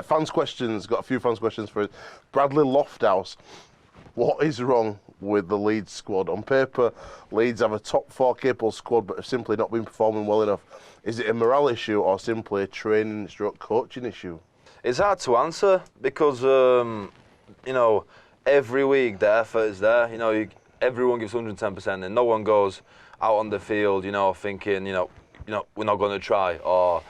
Fans questions, got a few fans questions for Bradley Lofthouse. What is wrong with the Leeds squad? On paper, Leeds have a top 4 capable squad but have simply not been performing well enough. Is it a morale issue or simply a training stroke coaching issue? It's hard to answer because, every week the effort is there. Everyone gives 110% and no one goes out on the field, thinking, we're not going to try or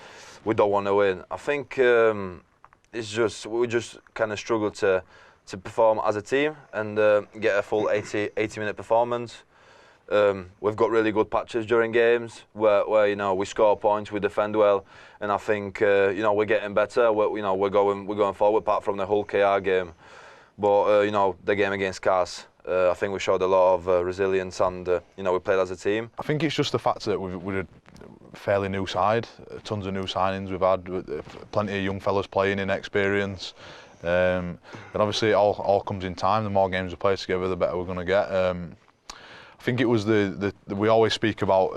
we don't want to win. I think we just kind of struggle to perform as a team and get a full 80-minute performance. We've got really good patches during games where we score points, we defend well, and I think we're getting better. We're going forward apart from the Hull KR game, but the game against Cars. I think we showed a lot of resilience and we played as a team. I think it's just the fact that we're a fairly new side, tons of new signings. We've had plenty of young fellas playing in experience. And obviously it all comes in time. The more games we play together, the better we're going to get. I think it was we always speak about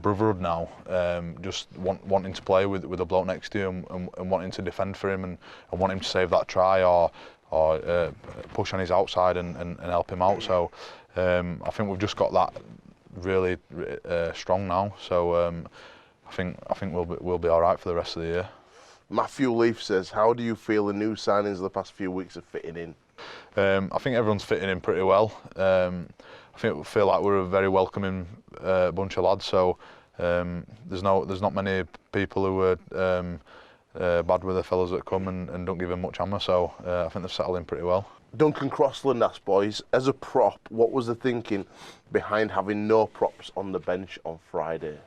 brotherhood now, just wanting to play with a bloke next to you and wanting to defend for him and want him to save that try or push on his outside and help him out. So I think we've just got that really strong now. So I think we'll be all right for the rest of the year. Matthew Leaf says, how do you feel the new signings of the past few weeks are fitting in? I think everyone's fitting in pretty well. I feel like we're a very welcoming bunch of lads. So there's not many people who are bad with the fellas that come and don't give them much hammer. So I think they've settled in pretty well. Duncan Crossland asked, boys, as a prop, what was the thinking behind having no props on the bench on Friday?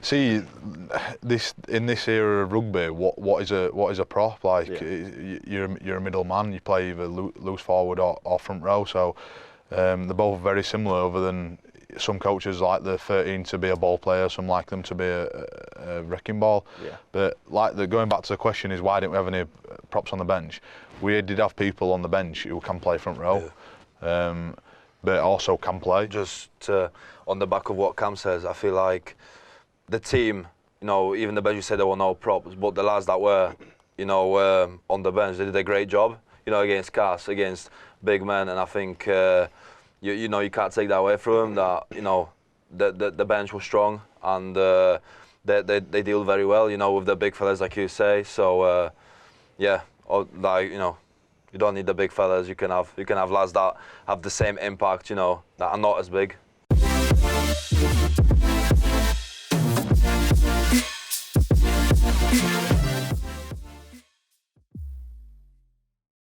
See, in this era of rugby, what is a prop? Like, you're a middle man. You play either loose forward or front row. So they're both very similar. Other than some coaches like the 13 to be a ball player, some like them to be a wrecking ball. Yeah. But going back to the question is, why didn't we have any props on the bench? We did have people on the bench who can play front row, but also can play. Just on the back of what Cam says, I feel like the team, even the bench, you said there were no props, but the lads that were, on the bench, they did a great job, against Cars, against big men, and I think, you can't take that away from them, that, the bench was strong, and they deal very well, with the big fellas, like you say, so, you don't need the big fellas, you can have lads that have the same impact, that are not as big.